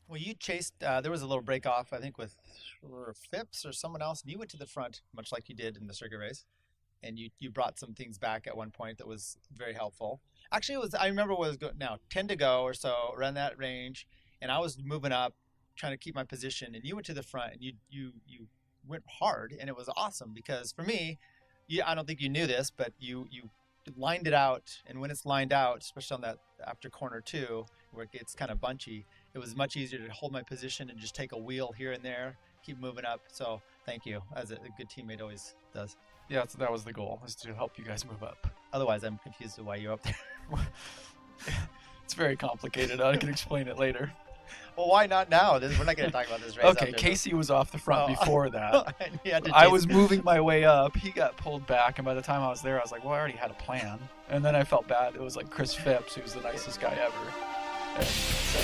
Well, you chased. There was a little break off, I think, with Phipps or someone else, and you went to the front, much like you did in the circuit race, and you brought some things back at one point that was very helpful. Actually, it was. I remember what was now 10 to go or so around that range, and I was moving up, trying to keep my position, and you went to the front, and you went hard, and it was awesome because for me, I don't think you knew this, but you lined it out, and when it's lined out, especially on that after corner 2, where it gets kind of bunchy, it was much easier to hold my position and just take a wheel here and there, keep moving up. So thank you, as a good teammate always does. Yeah, so that was the goal, was to help you guys move up. Otherwise, I'm confused with why you're up there. It's very complicated. I can explain it later. Well, why not now? We're not going to talk about this race. Okay, Casey was off the front before that. Yeah, I was moving my way up. He got pulled back, and by the time I was there, I was like, well, I already had a plan. And then I felt bad. It was like Chris Phipps, who's the nicest guy ever. And so,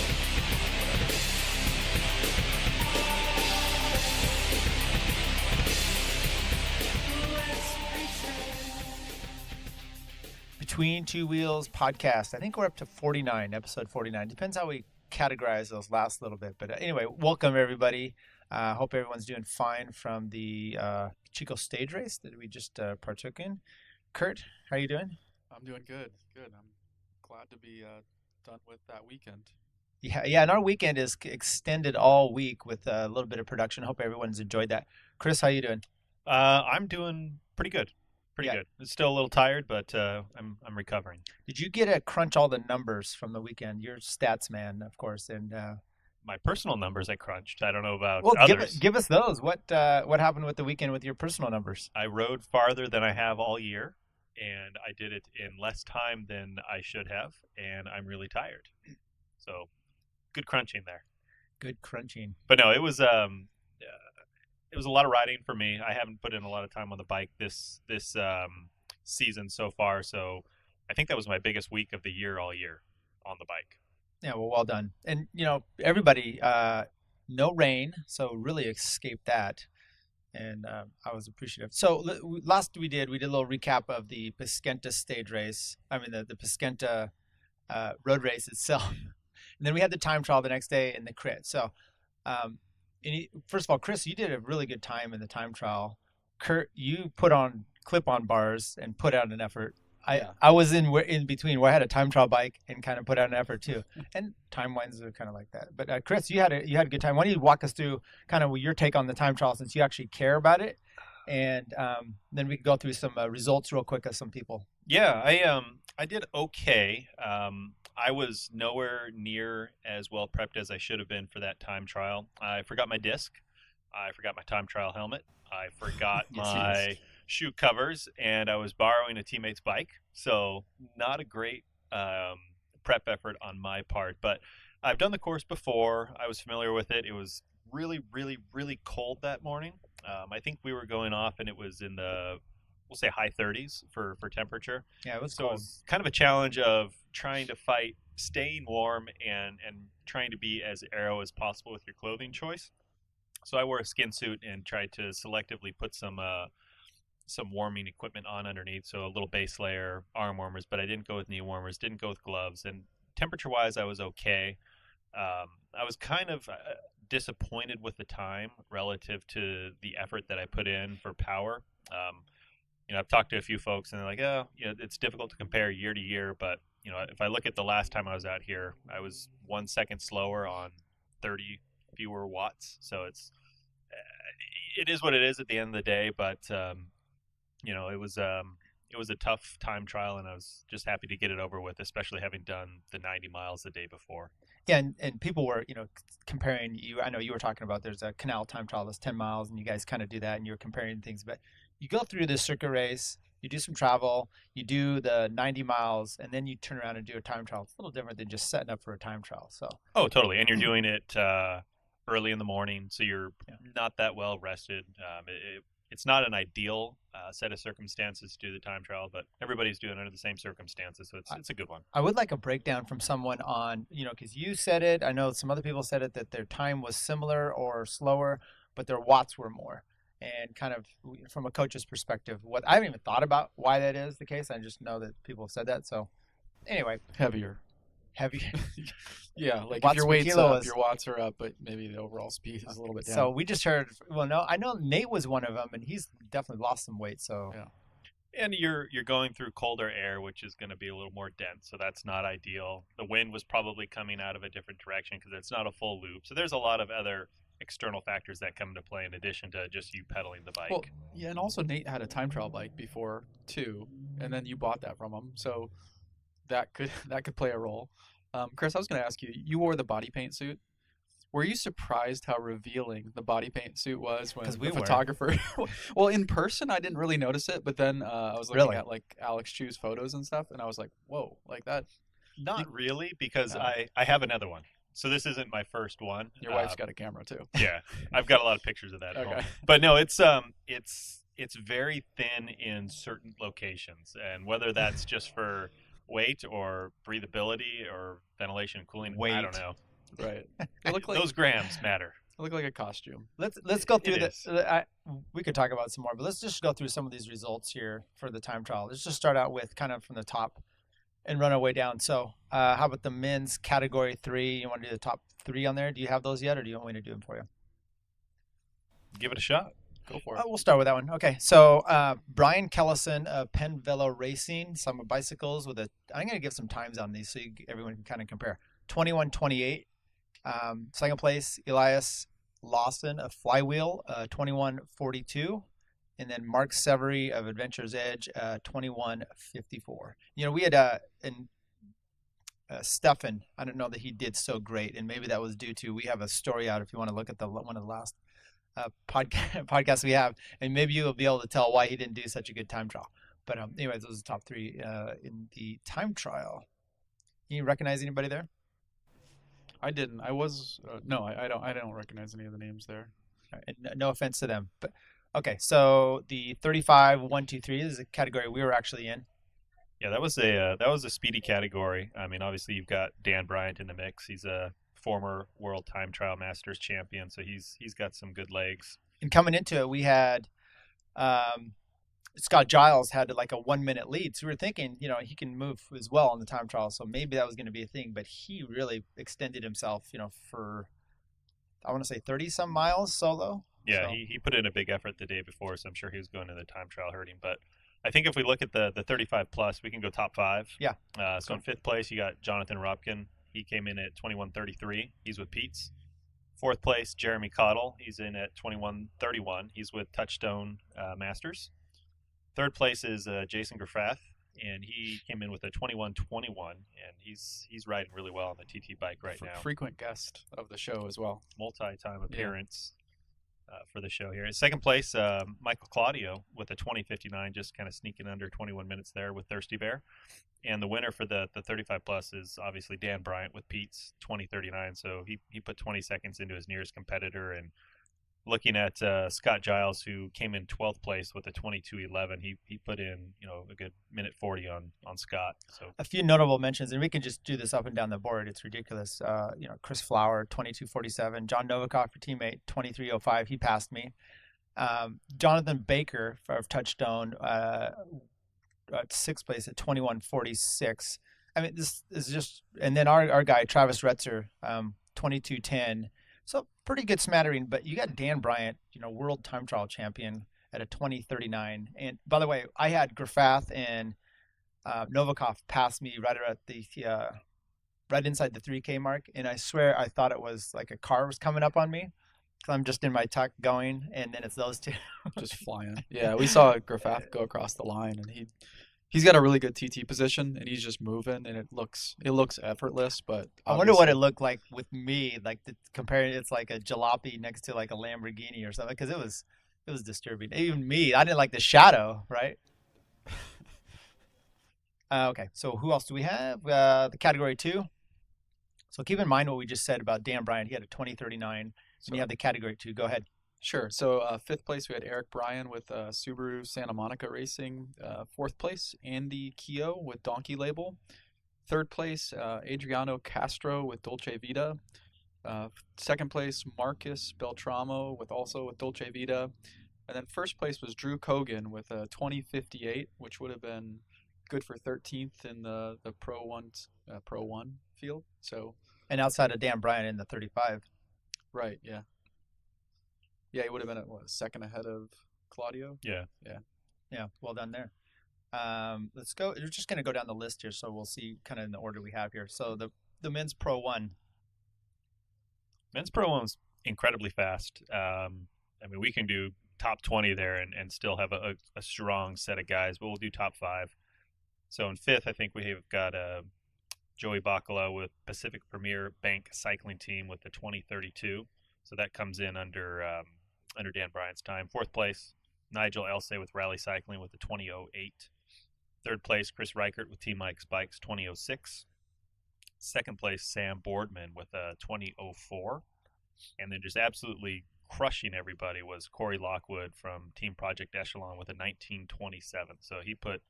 Between Two Wheels podcast. I think we're up to 49, episode 49. Depends how we categorize those last little bit. But anyway, welcome everybody. Hope everyone's doing fine from the Chico Stage Race that we just partook in. Curt, how are you doing? I'm doing good. Good. I'm glad to be done with that weekend. Yeah, and our weekend is extended all week with a little bit of production. Hope everyone's enjoyed that. Chris, how you doing? I'm doing pretty good. Pretty good. It's still a little tired, but I'm recovering. Did you get to crunch all the numbers from the weekend? You're stats man, of course, and my personal numbers I crunched. I don't know about others. Give us those. What happened with the weekend with your personal numbers? I rode farther than I have all year, and I did it in less time than I should have, and I'm really tired. So, good crunching there. Good crunching. But no, it was a lot of riding for me. I haven't put in a lot of time on the bike this season so far, so I think that was my biggest week of the year all year on the bike. Yeah, well done. And, everybody, no rain, so really escaped that, and I was appreciative. So last we did a little recap of the Piscenta stage race. I mean, the Piscenta road race itself. And then we had the time trial the next day and the crit. So, first of all, Chris, you did a really good time in the time trial. Curt, you put on clip-on bars and put out an effort. I was in between where I had a time trial bike and kind of put out an effort too. And timelines are kind of like that. But Chris, you had a good time. Why don't you walk us through kind of your take on the time trial since you actually care about it, and then we can go through some results real quick of some people. Yeah, I did okay. I was nowhere near as well prepped as I should have been for that time trial. I forgot my disc. I forgot my time trial helmet. I forgot my shoe covers, and I was borrowing a teammate's bike. So not a great prep effort on my part. But I've done the course before. I was familiar with it. It was really, really, really cold that morning. I think we were going off, and it was in the, we'll say, high 30s for temperature. Yeah, it was so cold. It was kind of a challenge of trying to fight staying warm and trying to be as aero as possible with your clothing choice. So I wore a skin suit and tried to selectively put some warming equipment on underneath, so a little base layer, arm warmers, but I didn't go with knee warmers, didn't go with gloves, and temperature-wise I was okay. I was kind of disappointed with the time relative to the effort that I put in for power. I've talked to a few folks, and they're like, it's difficult to compare year to year, but if I look at the last time I was out here, I was 1 second slower on 30 fewer watts. So it is what it is at the end of the day, but it was a tough time trial, and I was just happy to get it over with, especially having done the 90 miles the day before. Yeah, and people were, comparing you. I know you were talking about there's a canal time trial that's 10 miles, and you guys kind of do that, and you're comparing things. But you go through this circuit race, you do some travel, you do the 90 miles, and then you turn around and do a time trial. It's a little different than just setting up for a time trial. So. Oh, totally. And you're doing it early in the morning, so you're not that well rested. It's not an ideal set of circumstances to do the time trial, but everybody's doing it under the same circumstances, so it's a good one. I would like a breakdown from someone on, because you said it, I know some other people said it, that their time was similar or slower, but their watts were more. And kind of from a coach's perspective, I haven't even thought about why that is the case. I just know that people have said that. So anyway. Heavier. heavy. Yeah, like Watts if your per weight's kilo up, was- your watts are up, but maybe the overall speed is a little bit down. So we just heard. Well, no, I know Nate was one of them, and he's definitely lost some weight. So Yeah. And you're going through colder air, which is going to be a little more dense, so that's not ideal. The wind was probably coming out of a different direction because it's not a full loop. So there's a lot of other external factors that come into play in addition to just you pedaling the bike. Well, yeah, and also Nate had a time trial bike before too, and then you bought that from him, so that could play a role. Chris, I was going to ask you. You wore the body paint suit. Were you surprised how revealing the body paint suit was when 'Cause the we were. photographer? Well, in person, I didn't really notice it, but then I was looking Really? at like Alex Chu's photos and stuff, and I was like, "Whoa, like that!" Not really, because No. I have another one. So this isn't my first one. Your wife's got a camera too. Yeah, I've got a lot of pictures of that at Okay. home. But no, it's very thin in certain locations, and whether that's just for weight or breathability or ventilation and cooling, I Weight. don't know. Right. It looked like Those grams matter. it looked like a costume. let's go through It the. We could talk about some more, but let's just go through some of these results here for the time trial. Let's just start out with kind of from the top and run our way down. So, how about the men's category 3? You want to do the top 3 on there? Do you have those yet, or do you want me to do them for you? Give it a shot. Go for it. We'll start with that one. Okay, so Brian Kellison of Penn Velo Racing, some bicycles with a. I'm going to give some times on these so everyone can kind of compare. 21:28. Second place, Elias Lawson of Flywheel, 21:42. And then Mark Severy of Adventure's Edge, 21:54. You know, we had Stefan. I don't know that he did so great, and maybe that was due to we have a story out if you want to look at one of the last podcasts we have, and maybe you'll be able to tell why he didn't do such a good time trial. But anyways, those are the top 3 in the time trial. Can you recognize anybody there? I didn't. I was no. I don't. I don't recognize any of the names there. And no offense to them, but okay. So the 35 1 2 3 is a category we were actually in. Yeah, that was a speedy category. I mean, obviously you've got Dan Bryant in the mix. He's a former World Time Trial Masters champion, so he's got some good legs. And coming into it, we had Scott Giles had like a 1 minute lead, so we were thinking, you know, he can move as well on the time trial, so maybe that was going to be a thing. But he really extended himself, you know, for I want to say 30 some miles solo. Yeah, So- he put in a big effort the day before, so I'm sure he was going to the time trial hurting. But I think if we look at the 35 plus, we can go top 5. Yeah. So in 5th place, you got Jonathan Robkin. He came in at 21:33. He's with Pete's. 4th place, Jeremy Cottle. He's in at 21:31. He's with Touchstone Masters. 3rd place is Jason Graffath, and he came in with a 21:21, and he's riding really well on the TT bike right now. Frequent guest of the show as well. Multi-time appearance for the show here. 2nd place, Michael Claudio with a 20:59, just kind of sneaking under 21 minutes there with Thirsty Bear. And the winner for the 35 plus is obviously Dan Bryant with Pete's 20:39. So he put 20 seconds into his nearest competitor. And looking at Scott Giles, who came in 12th place with a 22:11, he put in, you know, a good minute 40 on Scott. So a few notable mentions, and we can just do this up and down the board. It's ridiculous. You know, Chris Flower, 22:47. John Novikov, your teammate, 23:05. He passed me. Jonathan Baker of Touchstone, 6th place at 21:46. I mean, this is just, and then our guy Travis Retzer, 22:10. So pretty good smattering. But you got Dan Bryant, you know, world time trial champion at a 20:39. And by the way, I had Graffath and Novikov passed me right at the right inside the 3K mark, and I swear I thought it was like a car was coming up on me. I'm just in my tuck going, and then it's those two. Just flying. Yeah, we saw Graffath go across the line, and he's got a really good TT position, and he's just moving, and it looks effortless. But I wonder what it looked like with me, like comparing it's like a jalopy next to like a Lamborghini or something, because it was disturbing. Even me, I didn't like the shadow, right? Okay, so who else do we have? The category 2. So keep in mind what we just said about Dan Bryant. He had a 20:39. And you have the category 2. Go ahead. Sure. So 5th place, we had Eric Bryan with Subaru Santa Monica Racing. 4th place, Andy Keogh with Donkey Label. 3rd place, Adriano Castro with Dolce Vita. 2nd place, Marcus Beltramo with Dolce Vita. And then 1st place was Drew Cogan with a 20:58, which would have been good for 13th in the Pro 1 field. So, And outside of Dan Bryan in the 35. right, yeah. Yeah, he would have been at, what, second ahead of Claudio? Yeah. Yeah, well done there. Let's go. We're just going to go down the list here, so we'll see kind of in the order we have here. So the men's Pro 1. Men's Pro 1's incredibly fast. I mean, we can do top 20 there and still have a strong set of guys, but we'll do top 5. So in 5th, I think we have got Joey Bacala with Pacific Premier Bank Cycling Team with the 2032. So that comes in under Dan Bryan's time. 4th place, Nigel Else with Rally Cycling with the 2008. 3rd place, Chris Reichert with Team Mike's Bikes 2006. 2nd place, Sam Boardman with a 2004. And then just absolutely crushing everybody was Corey Lockwood from Team Project Echelon with a 1927. So he put,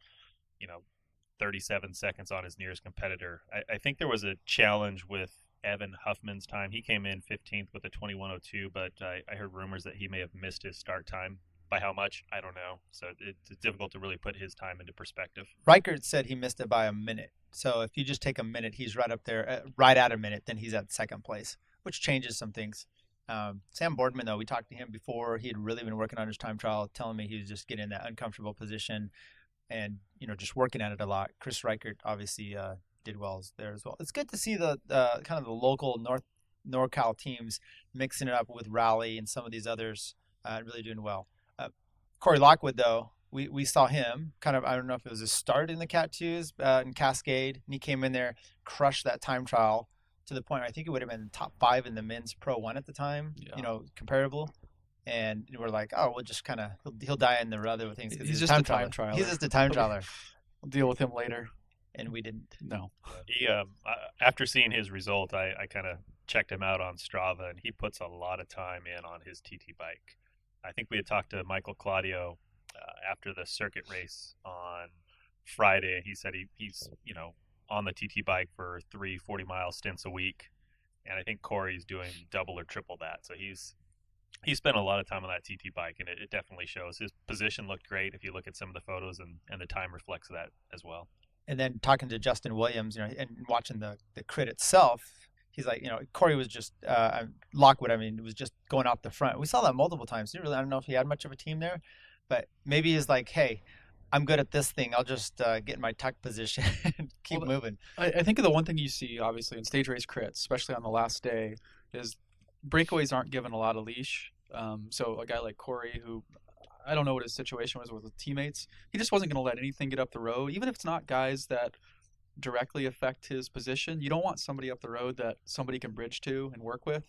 37 seconds on his nearest competitor. I think there was a challenge with Evan Huffman's time. He came in 15th with a 2102, but I heard rumors that he may have missed his start time. By how much, I don't know. So it's difficult to really put his time into perspective. Reichert said he missed it by a minute. So if you just take a minute, he's right up there, right at a minute, then he's at 2nd place, which changes some things. Sam Boardman, though, we talked to him before. He had really been working on his time trial, telling me he was just getting in that uncomfortable position and, just working at it a lot. Chris Reichert obviously did well there as well. It's good to see the kind of the local NorCal teams mixing it up with Rally and some of these others really doing well. Corey Lockwood, though, we saw him kind of, I don't know if it was a start in the Cat 2s in Cascade, and he came in there, crushed that time trial to the point where I think it would have been top 5 in the men's Pro 1 at the time, comparable. And we're like, oh, we'll just kind of, he'll die in the other things. He's just a time trialer. He's just a time trialer. We'll deal with him later. And we didn't. No. He, after seeing his result, I kind of checked him out on Strava, and he puts a lot of time in on his TT bike. I think we had talked to Michael Claudio after the circuit race on Friday. He said he's on the TT bike for 3 40-mile stints a week, and I think Corey's doing double or triple that. So he spent a lot of time on that TT bike, and it definitely shows. His position looked great if you look at some of the photos, and the time reflects that as well. And then talking to Justin Williams, and watching the crit itself, he's like, Corey was just Lockwood. I mean, it was just going off the front. We saw that multiple times. I don't know if he had much of a team there, but maybe he's like, hey, I'm good at this thing. I'll just get in my tuck position and keep moving. I think the one thing you see, obviously, in stage race crits, especially on the last day, is breakaways aren't given a lot of leash. So a guy like Corey, who I don't know what his situation was with his teammates, he just wasn't going to let anything get up the road, even if it's not guys that directly affect his position. You don't want somebody up the road that somebody can bridge to and work with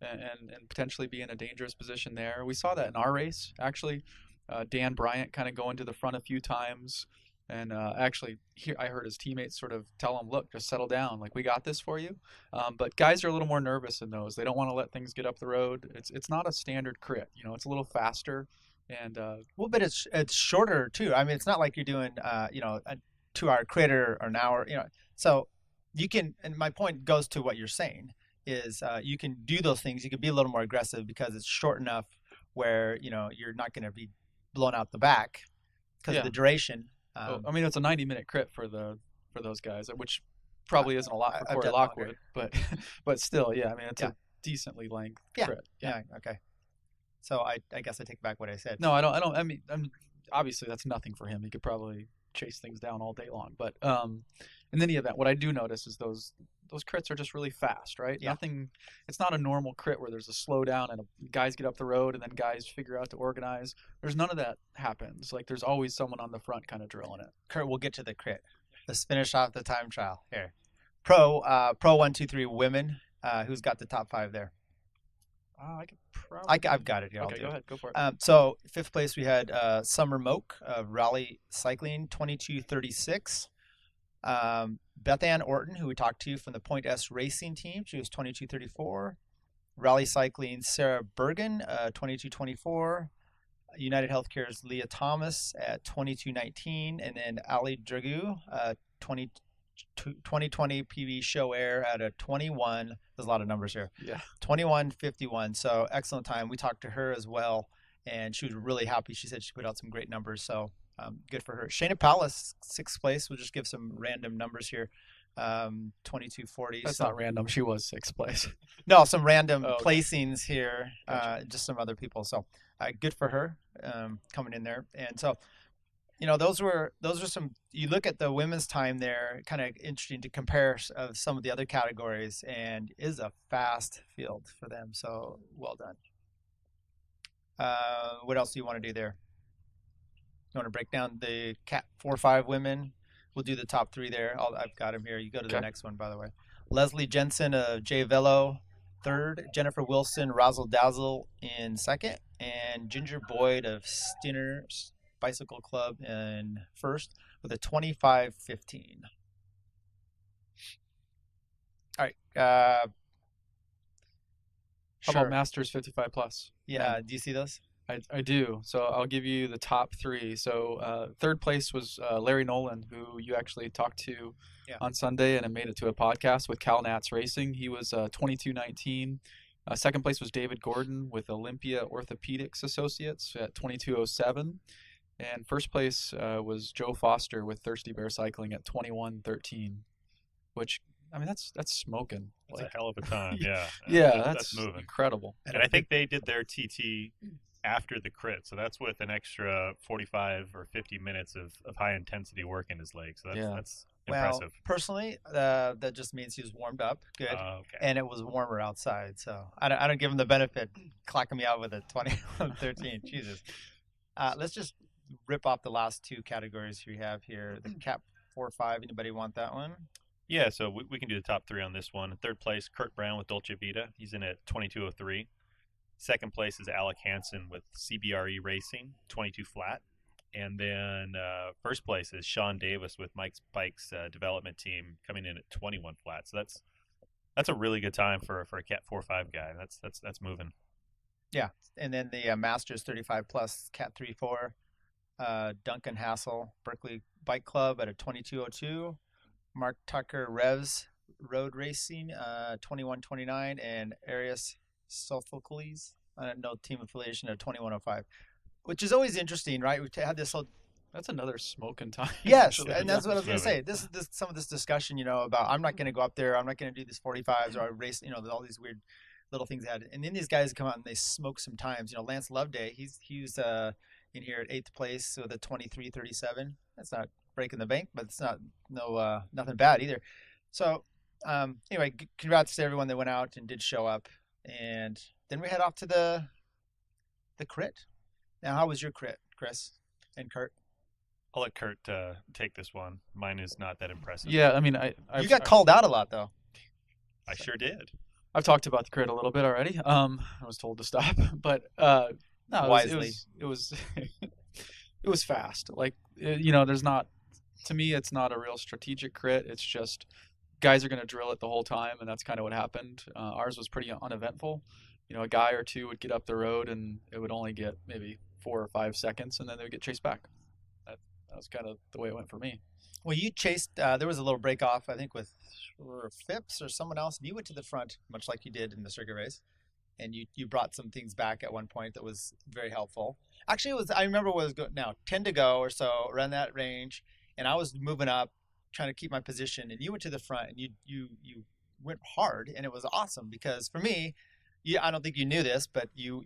and potentially be in a dangerous position there. We saw that in our race, actually. Dan Bryant kind of going to the front a few times. And actually, I heard his teammates sort of tell him, look, just settle down. Like, we got this for you. But guys are a little more nervous in those. They don't want to let things get up the road. It's not a standard crit. It's a little faster. And well, but it's shorter, too. I mean, it's not like you're doing, a 2-hour crit or an hour. So you can, and my point goes to what you're saying, is you can do those things. You can be a little more aggressive because it's short enough where, you're not going to be blown out the back because of the duration. I mean, it's a 90-minute crit for those guys, which probably isn't a lot for Corey Lockwood, but still, yeah. I mean, it's a decently length crit. Yeah. Okay. So I guess I take back what I said. No, I don't. I mean, obviously that's nothing for him. He could probably chase things down all day long. But in any event, what I do notice is those crits are just really fast, right? Yeah. Nothing. It's not a normal crit where there's a slowdown and guys get up the road and then guys figure out to organize. There's none of that happens. Like, there's always someone on the front kind of drilling it. Curt, we'll get to the crit. Let's finish off the time trial here. Pro 1, 2, 3 women. Who's got the top 5 there? I could probably. I've got it here. Okay, go ahead. Go for it. So 5th place we had Summer Moak of Rally Cycling 2236. Beth Ann Orton, who we talked to from the Point S Racing team, she was 2234. Rally Cycling Sarah Bergen 2224. United Healthcare's Leah Thomas at 2219, and then Ali Dragoo 2020 PB Show Air at a 21. There's a lot of numbers here. Yeah. 21:51. So excellent time. We talked to her as well, and she was really happy. She said she put out some great numbers. So good for her. Shayna Palace, 6th place. We'll just give some random numbers here. 22:40. That's not random. She was 6th place. No, some random Oh, okay. placings here, Gotcha. just some other people. So good for her coming in there. And so, those are some. You look at the women's time there, kind of interesting to compare of some of the other categories, and is a fast field for them. So well done. What else do you want to do there? You want to break down the Cat 4-5 women? We'll do the top 3 there. I've got them here. You go to the next one, by the way. Leslie Jensen of J Velo, 3rd. Jennifer Wilson, Razzle Dazzle in 2nd. And Ginger Boyd of Stinner Bicycle Club in 1st with a 25:15. All right. How Sure. about Masters 55 plus? Yeah. Do you see those? I do. So I'll give you the top 3. So 3rd place was Larry Nolan, who you actually talked to on Sunday, and it made it to a podcast with Cal Nats Racing. He was 22:19. 2nd place was David Gordon with Olympia Orthopedics Associates at 22:07. And 1st place was Joe Foster with Thirsty Bear Cycling at 21:13, which, I mean, that's smoking. That's a hell of a time. Yeah. Yeah, that's moving. incredible. And I think they did their TT after the crit, so that's with an extra 45 or 50 minutes of high intensity work in his legs. So that's impressive. Well, personally, that just means he was warmed up good, Okay. and it was warmer outside. So I don't give him the benefit clacking me out with a 21:13. Jesus. Let's just rip off the last 2 categories we have here. The Cap 4-5. Anybody want that one? Yeah, so we can do the top 3 on this one. 3rd place, Curt Brown with Dolce Vita. He's in at 22:03. 2nd place is Alec Hansen with CBRE Racing, 22 flat. And then 1st place is Sean Davis with Mike's Bikes development team, coming in at 21 flat. So that's a really good time for a Cat 4-5 guy. That's moving. Yeah, and then the Masters 35 plus Cat 3-4, Duncan Hassel Berkeley Bike Club at a 22:02. Mark Tucker Revs Road Racing 21:29, and Arius Sophocles, no team affiliation, at 21:05, which is always interesting, right? We've had this whole. That's another smoking time. Yes, actually. and that's what I was going to say. This some of this discussion, about I'm not going to go up there. I'm not going to do these 45s or I race. All these weird little things they had. And then these guys come out and they smoke sometimes. Lance Loveday, he's in here at 8th place with a 23:37. That's not breaking the bank, but it's not nothing bad either. So anyway, congrats to everyone that went out and did show up. And then we head off to the crit. Now, how was your crit, Chris and Curt? I'll let Curt take this one. Mine is not that impressive. Yeah, I mean, you got called out a lot, though. I sure did. I've talked about the crit a little bit already. I was told to stop, but no, wisely. It was it was fast. Like, there's not, to me, it's not a real strategic crit. It's just guys are going to drill it the whole time, and that's kind of what happened. Ours was pretty uneventful. A guy or two would get up the road, and it would only get maybe 4 or 5 seconds, and then they would get chased back. That was kind of the way it went for me. Well, you chased. There was a little break off, I think, with Phipps or someone else, and you went to the front, much like you did in the circuit race, and you brought some things back at one point that was very helpful. Actually, I remember what was now 10 to go or so around that range, and I was moving up, trying to keep my position, and you went to the front, and you went hard, and it was awesome because for me, I don't think you knew this, but you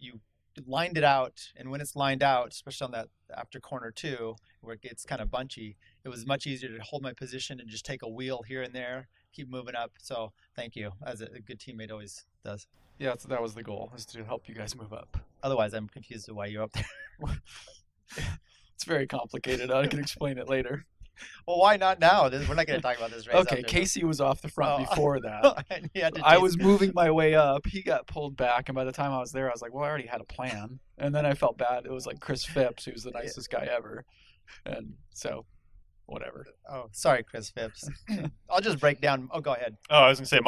lined it out, and when it's lined out, especially on that after corner 2 where it gets kind of bunchy, it was much easier to hold my position and just take a wheel here and there, keep moving up. So thank you, as a good teammate always does. Yeah, that was the goal, is to help you guys move up. Otherwise, I'm confused as why you're up there. It's very complicated. I can explain it later. Well, why not now? We're not going to talk about this race. Okay, Casey was off the front before that. I I was moving my way up. He got pulled back, and by the time I was there, I was like, well, I already had a plan. And then I felt bad. It was like Chris Phipps, who's the nicest guy ever. And so, whatever. Oh, sorry, Chris Phipps. I'll just break down. Oh, go ahead. Oh, I was going to say,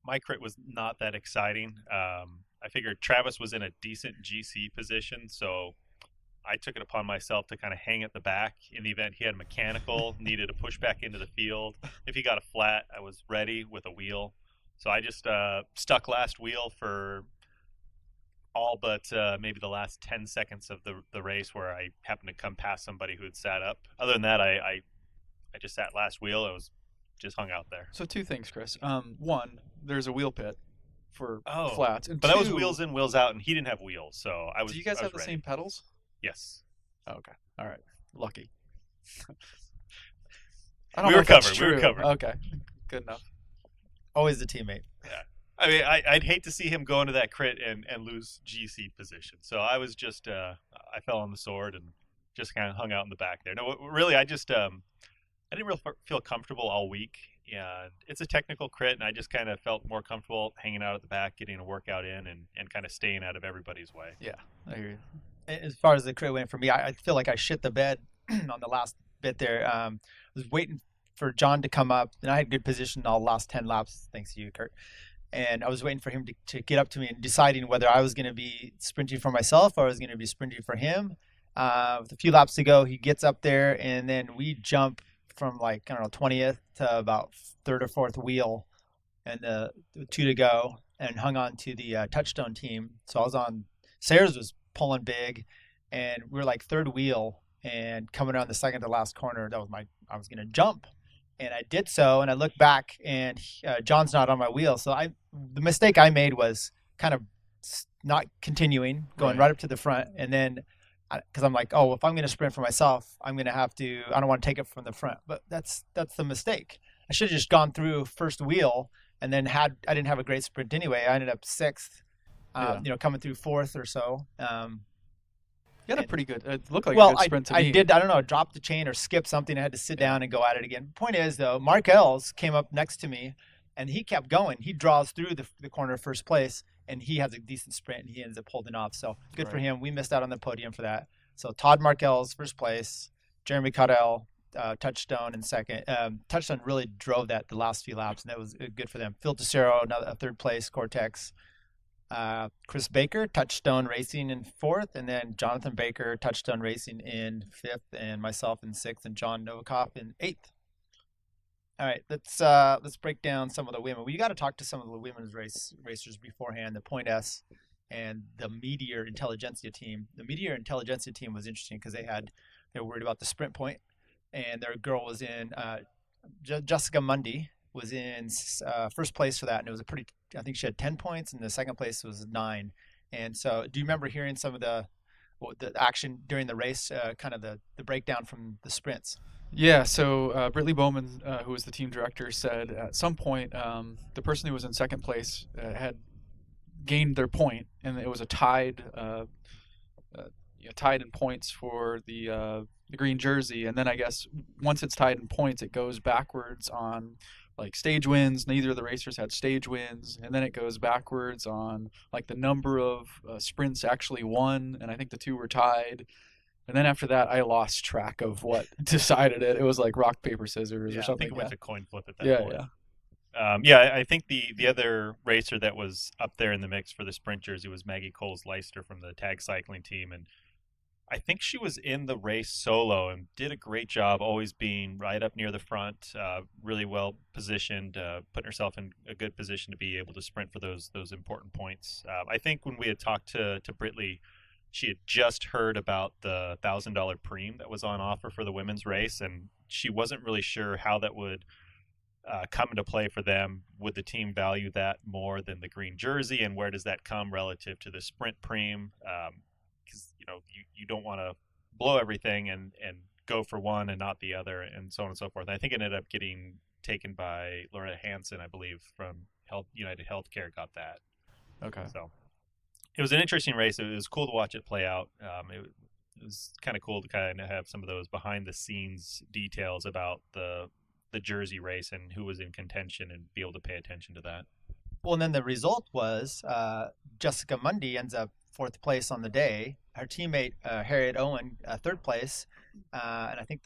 my crit was not that exciting. I figured Travis was in a decent GC position, so I took it upon myself to kind of hang at the back in the event he had mechanical, needed to push back into the field. If he got a flat, I was ready with a wheel. So I just stuck last wheel for all but maybe the last 10 seconds of the race, where I happened to come past somebody who had sat up. Other than that, I just sat last wheel. I was just hung out there. So 2 things, Chris. One, there's a wheel pit for Oh, flats, and but that was 2, wheels in, wheels out, and he didn't have wheels, so I was. do you guys I have was the ready. same pedals? Yes. Oh, okay, all right, lucky. We were covered. We were covered. Okay, good enough. Always the teammate. I mean, I'd hate to see him go into that crit and lose GC position. So I was just, I fell on the sword and just kind of hung out in the back there. No, really, I just, I didn't really feel comfortable all week. And it's a technical crit, and I just kind of felt more comfortable hanging out at the back, getting a workout in, and kind of staying out of everybody's way. Yeah, I hear you. As far as the crit went for me, I feel like I shit the bed on the last bit there. I was waiting for John to come up, and I had good position all the last 10 laps, thanks to you, Curt. And I was waiting for him to get up to me and deciding whether I was going to be sprinting for myself or I was going to be sprinting for him. With a few laps to go, he gets up there, and then we jump from 20th to about 3rd or 4th wheel, and the 2 to go, and hung on to the Touchstone team. So I was on, Sayers was pulling big, and we were 3rd wheel, and coming around the second to last corner, I was going to jump. And I did so, and I looked back, and John's not on my wheel. So the mistake I made was kind of not continuing, going right up to the front, and then because I'm like, oh, if I'm going to sprint for myself, I'm going to have to. I don't want to take it from the front, but that's the mistake. I should have just gone through first wheel, and then I didn't have a great sprint anyway. I ended up 6th, coming through 4th or so. You had a pretty good. It looked like a good sprint to me. I did. I don't know. Drop the chain or skip something. I had to sit down and go at it again. Point is, though, Mark Ells came up next to me, and he kept going. He draws through the corner of first place, and he has a decent sprint, and he ends up holding off. So good for him. We missed out on the podium for that. So Todd Markells, first place. Jeremy Caudell, Touchstone in second. Touchstone really drove the last few laps, and that was good for them. Phil Tessero, a 3rd place. Cortex. Chris Baker, Touchstone Racing in 4th, and then Jonathan Baker, Touchstone Racing in 5th, and myself in 6th, and John Novikov in 8th. All right, let's break down some of the women. We got to talk to some of the women's racers beforehand. The Point S and the Meteor Intelligentsia team. The Meteor Intelligentsia team was interesting because they were worried about the sprint point, and their girl was in Jessica Mundy was in first place for that, and it was I think she had 10 points, and the second place was 9. And so, do you remember hearing some of the action during the race, kind of the breakdown from the sprints? Yeah, so Britley Bowman, who was the team director, said at some point the person who was in second place had gained their point, and it was a tied in points for the green jersey. And then I guess once it's tied in points, it goes backwards on stage wins. Neither of the racers had stage wins, and then it goes backwards on the number of sprints actually won, and I think the 2 were tied. And then after that, I lost track of what decided it. It was rock, paper, scissors or something. I think it went to coin flip at that point. I think the other racer that was up there in the mix for the sprint jersey was Maggie Coles-Leister from the Tag Cycling team, and I think she was in the race solo and did a great job always being right up near the front, really well positioned, putting herself in a good position to be able to sprint for those important points. I think when we had talked to Britley, she had just heard about the $1,000 preem that was on offer for the women's race, and she wasn't really sure how that would come into play for them. Would the team value that more than the green jersey, and where does that come relative to the sprint preem? Because you don't want to blow everything and go for one and not the other, and so on and so forth. And I think it ended up getting taken by Loretta Hansen, I believe, from United Healthcare, got that. Okay. So it was an interesting race. It was cool to watch it play out. It was kind of cool to kind of have some of those behind the scenes details about the jersey race and who was in contention and be able to pay attention to that. Well, and then the result was Jessica Mundy ends up 4th place on the day. Her teammate Harriet Owen 3rd place, and I think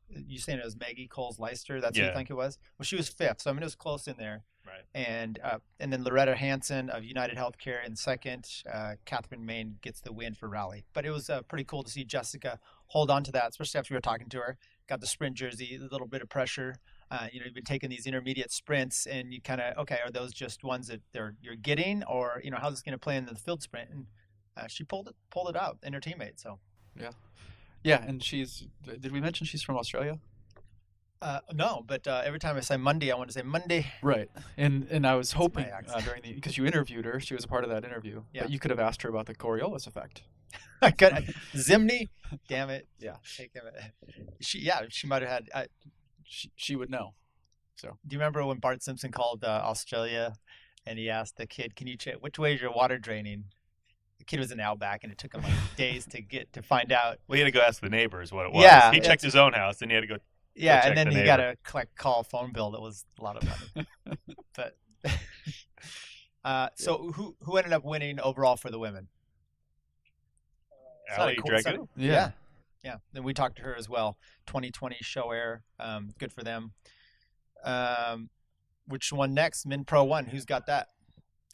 you saying it was Maggie Coles-Leister. That's who you think it was. Well, she was 5th, so I mean it was close in there. Right. And then Loretta Hansen of United Healthcare in 2nd. Catherine Main gets the win for Rally. But it was pretty cool to see Jessica hold on to that, especially after we were talking to her. Got the sprint jersey, a little bit of pressure. You've been taking these intermediate sprints, and you kind of, okay, are those just ones that you're getting, or how's this going to play in the field sprint? And she pulled it out, and her teammate. So yeah, and did we mention she's from Australia? No, but every time I say Monday, I want to say Monday. Right. And I was hoping accent. during because you interviewed her, she was a part of that interview, Yeah. but you could have asked her about the Coriolis effect. I got Zimny. Damn it. Yeah. Take him. She might have had. She would know. So Do you remember when Bart Simpson called Australia, and he asked the kid, "Can you check which way is your water draining?" The kid was in Outback, and it took him like days to find out. Well, he had to go ask the neighbors what it was. Yeah, He checked his own house, and he had to go. Yeah, check and then the he got neighbor. a call a phone bill that was a lot of money. But so who ended up winning overall for the women? Ali Dragoon. Yeah. Then we talked to her as well. 2020 show air. Good for them. Which one next? Min Pro 1. Who's got that?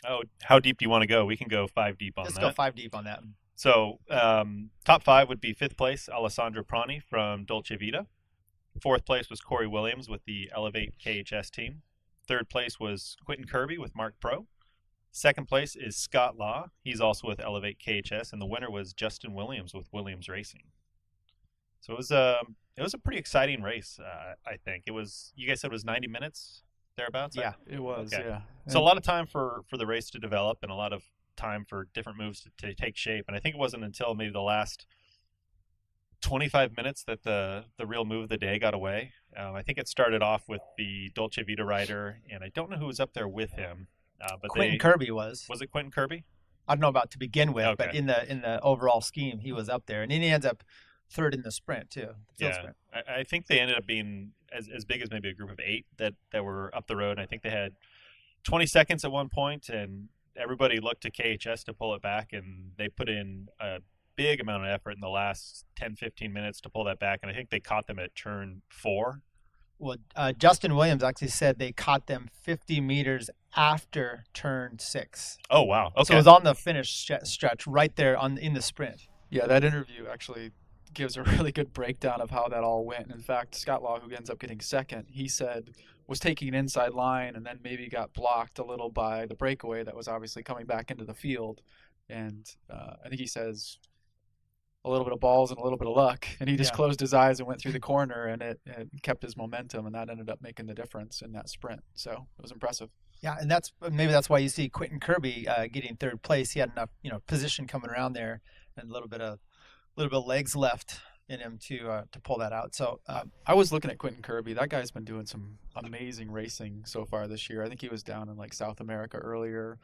Oh, how deep do you want to go? We can go 5 deep on Let's that. go 5 deep on that. So top 5 would be 5th place, Alessandro Prani from Dolce Vita. 4th place was Corey Williams with the Elevate KHS team. 3rd place was Quentin Kirby with Mark Pro. 2nd place is Scott Law. He's also with Elevate KHS, and the winner was Justin Williams with Williams Racing. So it was a pretty exciting race. I think it was. You guys said it was 90 minutes thereabouts. Yeah, it was. Okay. Yeah. So a lot of time for the race to develop, and a lot of time for different moves to take shape. And I think it wasn't until maybe the last 25 minutes that the real move of the day got away. I think it started off with the Dolce Vita rider, and I don't know who was up there with him. But Quentin Kirby was. Was it Quentin Kirby? I don't know about to begin with, but Okay. in the overall scheme, he was up there, and then he ends up 3rd in the sprint too. Field sprint. I think they ended up being as big as maybe a group of 8 that were up the road. And I think they had 20 seconds at one point, and everybody looked to KHS to pull it back, and they put in a big amount of effort in the last 10-15 minutes to pull that back, and I think they caught them at turn 4. Well, Justin Williams actually said they caught them 50 meters after turn 6. Oh wow, okay. So it was on the finish stretch right there in the sprint. Yeah, that interview actually gives a really good breakdown of how that all went. In fact, Scott Law, who ends up getting 2nd, he said was taking an inside line and then maybe got blocked a little by the breakaway that was obviously coming back into the field. And I think he says a little bit of balls and a little bit of luck, and he just closed his eyes and went through the corner, and it kept his momentum, and that ended up making the difference in that sprint. So it was impressive. Yeah, and maybe that's why you see Quentin Kirby getting 3rd place. He had enough position coming around there, and a little bit of legs left in him to pull that out. So I was looking at Quentin Kirby. That guy's been doing some amazing racing so far this year. I think he was down in like South America earlier,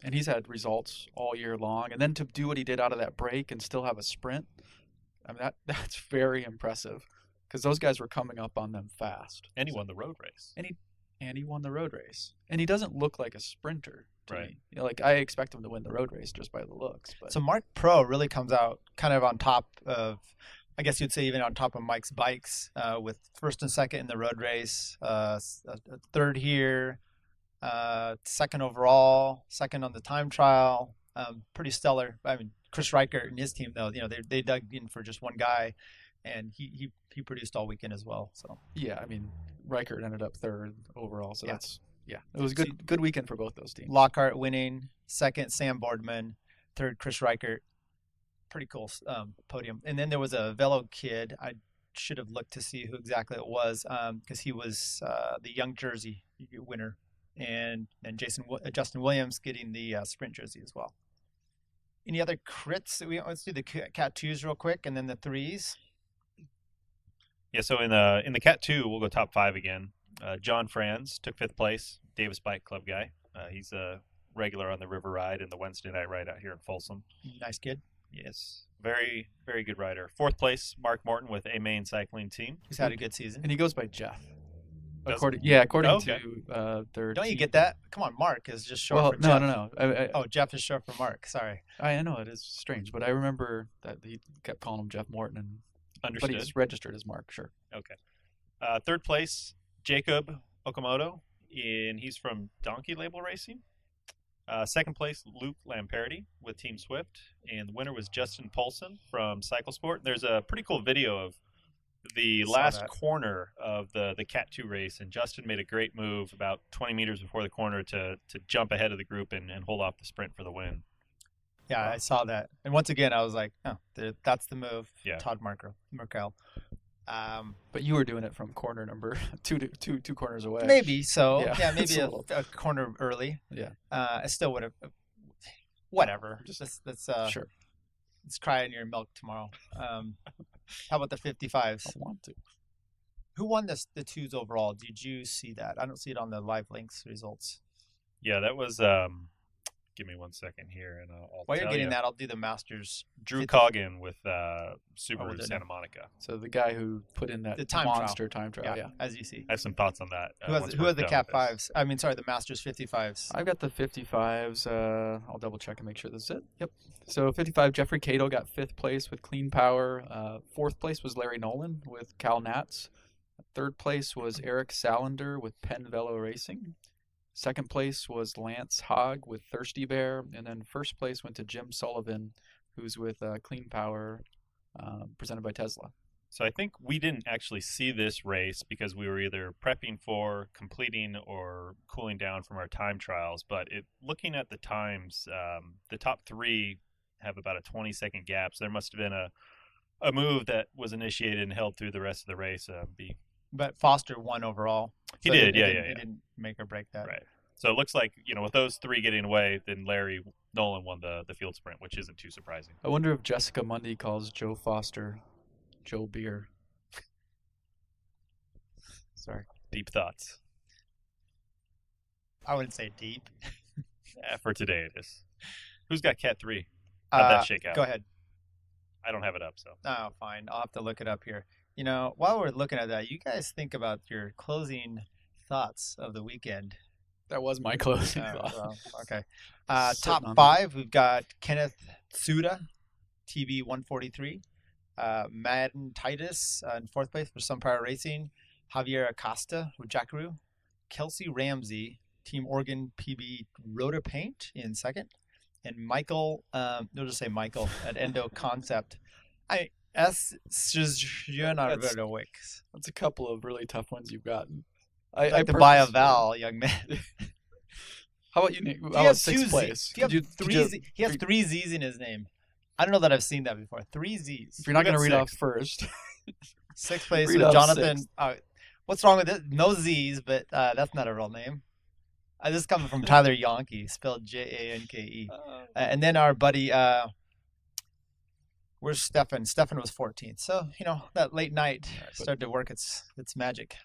and he's had results all year long. And then to do what he did out of that break and still have a sprint, I mean that's very impressive, because those guys were coming up on them fast. And he won the road race. And he won the road race. And he doesn't look like a sprinter to Right. me. Like I expect him to win the road race just by the looks. But So Mark Pro really comes out kind of on top of, I guess you'd say even on top of Mike's bikes, with 1st and 2nd in the road race, 3rd here, 2nd overall, 2nd on the time trial. Pretty stellar. I mean, Chris Reichert and his team, though, they dug in for just one guy, and he produced all weekend as well. So yeah, I mean, Reichert ended up 3rd overall. So Yeah. it was a good weekend for both those teams. Lockhart winning, 2nd Sam Boardman, 3rd Chris Reichert. Pretty cool podium. And then there was a Velo kid. I should have looked to see who exactly it was, because he was the young jersey winner, and Justin Williams getting the sprint jersey as well. Any other crits? Let's do the Cat 2s real quick, and then the 3s. Yeah, so in the Cat 2, we'll go top 5 again. John Franz took 5th place, Davis Bike Club guy. He's a regular on the River Ride and the Wednesday night ride out here in Folsom. Nice kid. Yes, very, very good rider. 4th place, Mark Morton with A Main Cycling Team. He's had a good season. And he goes by Jeff. Does According okay. to their Don't you team. get that? Come on, Mark is just short for Jeff. No. Oh, Jeff is short for Mark. Sorry. I know it is strange, but I remember that he kept calling him Jeff Morton, and Understood. but he's registered as Mark. Sure. Okay. 3rd place, Jacob Okamoto, and he's from Donkey Label Racing. 2nd place, Luke Lamperti with Team Swift, and the winner was Justin Polson from Cycle Sport. There's a pretty cool video of the last corner of the Cat 2 race, and Justin made a great move about 20 meters before the corner to jump ahead of the group and hold off the sprint for the win. Yeah, I saw that. And once again, I was like, oh, that's the move. Yeah. Todd Merkel. But you were doing it from corner number two corners away. Maybe so. Yeah, Yeah, it's maybe a little- a corner early. Yeah, I still would have. Whatever. Just- Let's sure. let's cry in your milk tomorrow. How about the 55s? I want to. Who won the twos overall? Did you see that? I don't see it on the live links results. Yeah, that was. Give me 1 second here, and I'll While you're tell getting you. that, I'll do the Masters. Drew 50 Coggin with Subaru we'll do it Santa now. Monica. So the guy who put in that The time monster time trial. Yeah. as you see. I have some thoughts on that. Who once has we're the done Cat with this. fives? I mean, sorry, the Masters 55s. I've got the 55s. I'll double check and make sure this is it. Yep. So 55, Jeffrey Cato got 5th place with Clean Power. 4th place was Larry Nolan with Cal Nats. 3rd place was Eric Salander with Penn Velo Racing. 2nd place was Lance Hogg with Thirsty Bear. And then 1st place went to Jim Sullivan, who's with Clean Power, presented by Tesla. So I think we didn't actually see this race because we were either prepping for, completing, or cooling down from our time trials. But looking at the times, the top 3 have about a 20-second gap. So there must have been a move that was initiated and held through the rest of the race. But Foster won overall. He So did, it yeah, didn't- yeah. It didn't make or break that. Right. So it looks like, with those 3 getting away, then Larry Nolan won the field sprint, which isn't too surprising. I wonder if Jessica Mundy calls Joe Foster Joe Beer. Sorry. Deep thoughts. I wouldn't say deep. For today it is. Who's got Cat 3? How'd that shake out? Go ahead. I don't have it up, so. Oh, fine. I'll have to look it up here. While we're looking at that, you guys think about your closing thoughts of the weekend. That was my closing Oh, thought. well, okay. Sitting Top on 5, we've got Kenneth Tsuda, TB 143. Madden Titus in 4th place for Sunfire Racing. Javier Acosta with Jackaroo. Kelsey Ramsey, Team Oregon PB Rota Paint in 2nd. And Michael, we'll just say Michael at Endo Concept. That's That's a couple of really tough ones you've gotten. like to buy a Val, young man. How about you, Nick? Do How you about have 2 6th Z? place? Do you have Could you- 3 could you- Z? He has 3 Z's in his name. I don't know that I've seen that before. 3 Z's. If you're not Who going to got read off 6th? first. 6th place Read with off Jonathan. 6th. What's wrong with it? No Z's, but that's not a real name. This is coming from Tyler Janke, spelled Janke. And then our buddy, where's Stefan? Stefan was 14th. So, that late night started to work its magic.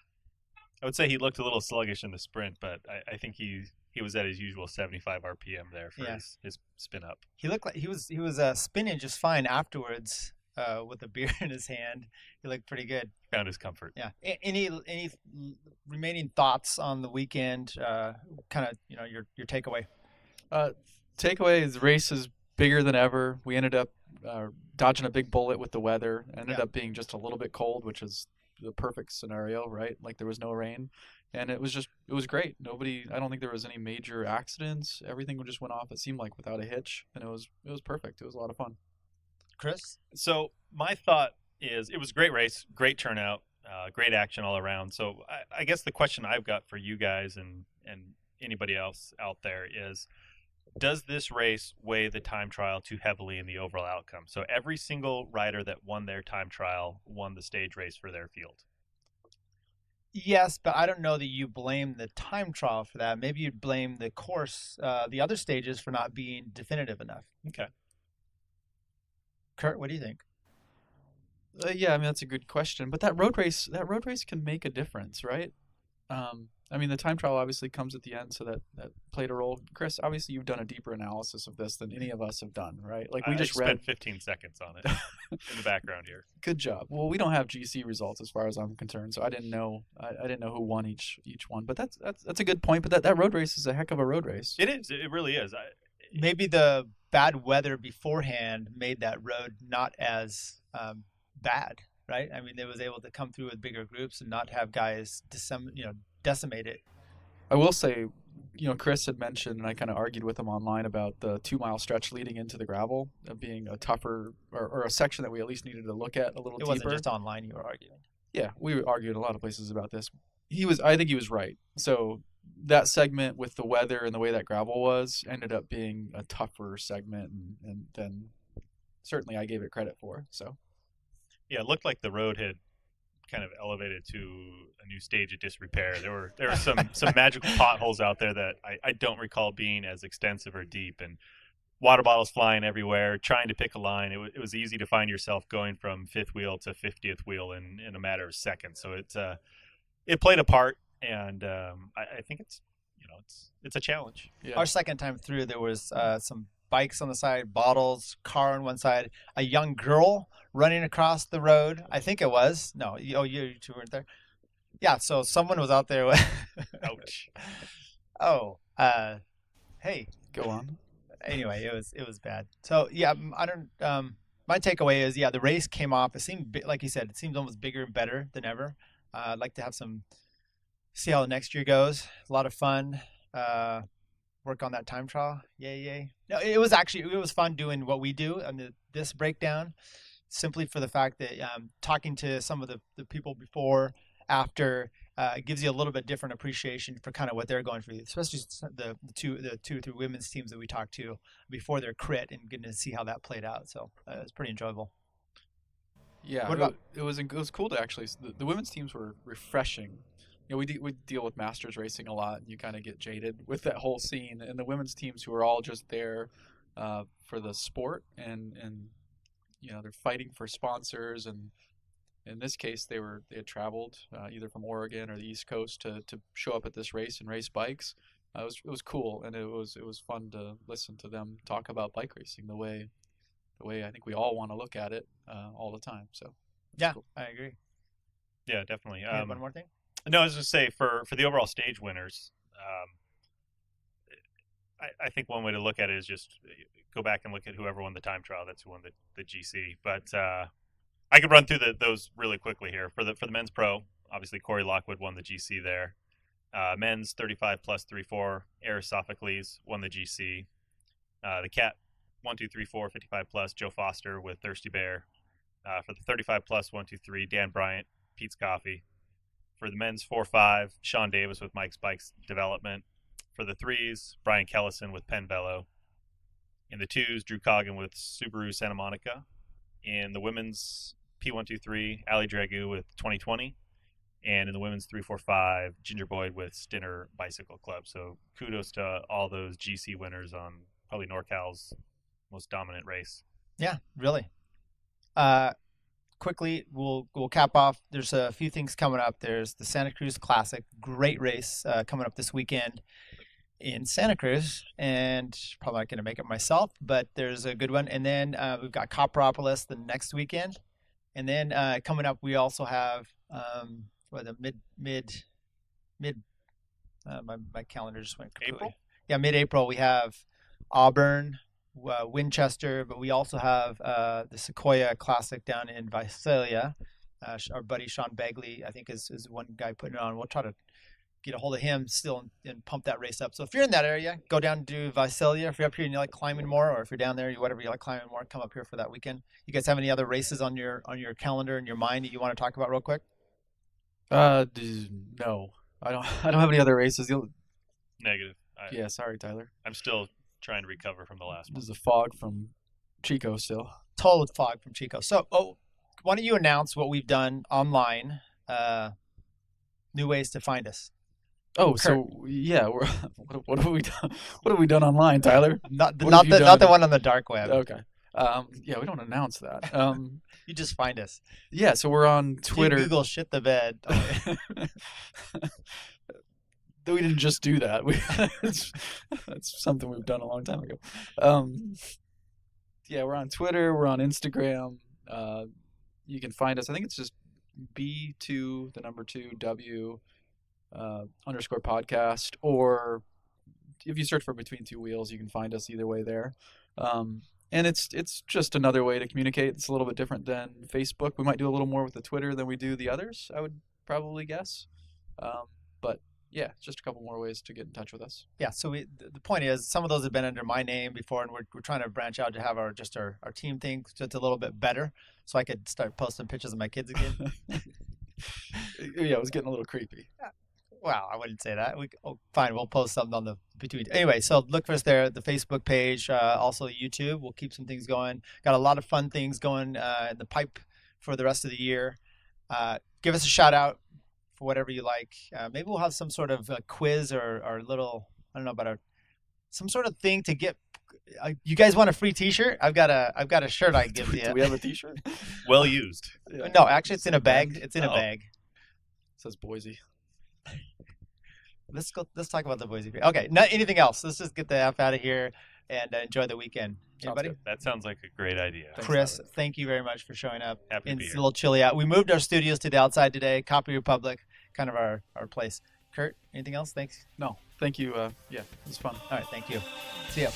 I would say he looked a little sluggish in the sprint, but I think he was at his usual 75 RPM there for Yeah. his spin up. He looked like he was spinning just fine afterwards with a beer in his hand. He looked pretty good. Found his comfort. Yeah. Any remaining thoughts on the weekend? Kind of, your takeaway. Takeaway is the race is bigger than ever. We ended up dodging a big bullet with the weather. Ended up being just a little bit cold, which is the perfect scenario, right? Like there was no rain. And it was great. I don't think there was any major accidents. Everything just went off, it seemed like, without a hitch. And it was perfect. It was a lot of fun. Chris? So my thought is it was a great race, great turnout, great action all around. So I guess the question I've got for you guys and anybody else out there is, does this race weigh the time trial too heavily in the overall outcome? So every single rider that won their time trial won the stage race for their field. Yes, but I don't know that you blame the time trial for that. Maybe you'd blame the course, the other stages, for not being definitive enough. Okay. Curt, what do you think? Yeah, I mean, that's a good question. But that road race can make a difference, right? I mean, the time trial obviously comes at the end, so that played a role. Chris, obviously you've done a deeper analysis of this than any of us have done, right? Like we just spent 15 seconds on it in the background here. Good job. Well, we don't have GC results as far as I'm concerned, so I didn't know. I didn't know who won each one. But that's a good point. But that road race is a heck of a road race. It is. It really is. Maybe the bad weather beforehand made that road not as bad, right? I mean, they was able to come through with bigger groups and not have guys decimate it. I will say, Chris had mentioned, and I kind of argued with him online about the 2-mile stretch leading into the gravel being a tougher or a section that we at least needed to look at a little It deeper. wasn't just online you were arguing. Yeah, we argued a lot of places about this. I think he was right. So that segment with the weather and the way that gravel was ended up being a tougher segment, and then certainly I gave it credit for. So Yeah, it looked like the road had kind of elevated to a new stage of disrepair. There were some magical potholes out there that I don't recall being as extensive or deep, and water bottles flying everywhere, trying to pick a line. It was easy to find yourself going from fifth wheel to 50th wheel in a matter of seconds. So it played a part, and I think it's a challenge. Yeah. Our second time through, there was some bikes on the side, bottles, car on one side, a young girl running across the road. I think it was. No, you two weren't there. Yeah, so someone was out there. Ouch. Oh, hey. Go on. Anyway, it was bad. So yeah, I don't. My takeaway is the race came off. It seemed like you said, it seems almost bigger and better than ever. I'd like to have see how the next year goes. A lot of fun. Work on that time trial. Yay. No, it was fun doing what we do and this breakdown, simply for the fact that talking to some of the people before, after, gives you a little bit different appreciation for kind of what they're going through, especially the two or three women's teams that we talked to before their crit, and getting to see how that played out. So it's pretty enjoyable. Yeah, What about it was cool to actually. The women's teams were refreshing. We deal with masters racing a lot, and you kind of get jaded with that whole scene. And the women's teams who are all just there for the sport, and they're fighting for sponsors. And in this case, they had traveled either from Oregon or the East Coast to show up at this race and race bikes. It was cool, and it was fun to listen to them talk about bike racing the way I think we all want to look at it all the time. So yeah, cool. I agree. Yeah, definitely. You have one more thing. No, I was just say for the overall stage winners, I think one way to look at it is just go back and look at whoever won the time trial. That's who won the GC. But I could run through those really quickly here. For the men's pro, obviously Corey Lockwood won the GC there. Men's 35 plus 3-4, Eris Sophocles won the GC. The Cat 1-2-3-4 55 plus, Joe Foster with Thirsty Bear. For the 35 plus 1-2-3, Dan Bryant, Pete's Coffee. For the men's 4-5, Sean Davis with Mike's Bikes Development. For the threes, Brian Kellison with Penn Velo. In the twos, Drew Coggin with Subaru Santa Monica. In the women's P123, Ali Dragoo with 2020. And in the women's 3-4-5, Ginger Boyd with Stinner Bicycle Club. So kudos to all those GC winners on probably NorCal's most dominant race. Yeah, really. Quickly, we'll cap off. There's a few things coming up. There's the Santa Cruz Classic, great race coming up this weekend in Santa Cruz, and probably not going to make it myself, but there's a good one. And then we've got Copperopolis the next weekend, and then coming up we also have the mid. My calendar just went completely. April. Yeah, mid-April we have Auburn, Winchester, but we also have the Sequoia Classic down in Visalia. Our buddy Sean Bagley, I think, is one guy putting it on. We'll try to get a hold of him still and pump that race up. So if you're in that area, go down to Visalia. If you're up here and you like climbing more, or if you're down there, whatever you like climbing more, come up here for that weekend. You guys have any other races on your calendar in your mind that you want to talk about real quick? No, I don't have any other races. Negative. Yeah, sorry, Tyler. I'm still trying to recover from the last one. There's a fog from Chico still. Total fog from Chico. So, why don't you announce what we've done online, new ways to find us? Oh, Curt. so yeah, what have we done? What have we done online, Tyler? Not the one on the dark web. Okay. Yeah, we don't announce that. You just find us. Yeah, so we're on Twitter. You Google shit the bed. We didn't just do that. That's something we've done a long time ago. Yeah, we're on Twitter. We're on Instagram. You can find us. I think it's just B2 _W _podcast, or if you search for Between Two Wheels, you can find us either way there. And it's just another way to communicate. It's a little bit different than Facebook. We might do a little more with the Twitter than we do the others, I would probably guess. But yeah, just a couple more ways to get in touch with us. Yeah, so the point is, some of those have been under my name before, and we're trying to branch out to have our team thing just a little bit better, so I could start posting pictures of my kids again. Yeah, it was getting a little creepy. Well, I wouldn't say that. Fine, we'll post something on the between. Anyway, so look for us there, the Facebook page, also YouTube. We'll keep some things going. Got a lot of fun things going in the pipe for the rest of the year. give us a shout out for whatever you like. Maybe we'll have some sort of quiz or little, I don't know, about some sort of thing to get. You guys want a free T-shirt? I've got a shirt I can give you. Do we have a T-shirt? Well used. Yeah. No, actually, it's in a bag. It's in a bag. It says Boise. Let's talk about the Boise. Okay, not anything else. Let's just get the F out of here and enjoy the weekend. Anybody? That sounds like a great idea. Thanks, Chris, Tyler. thank you very much for showing up. Happy to be It's a here. little chilly out. We moved our studios to the outside today. Copy Republic, kind of our place. Curt, anything else? Thanks. No, thank you. Yeah, it was fun. All right, thank you. See ya.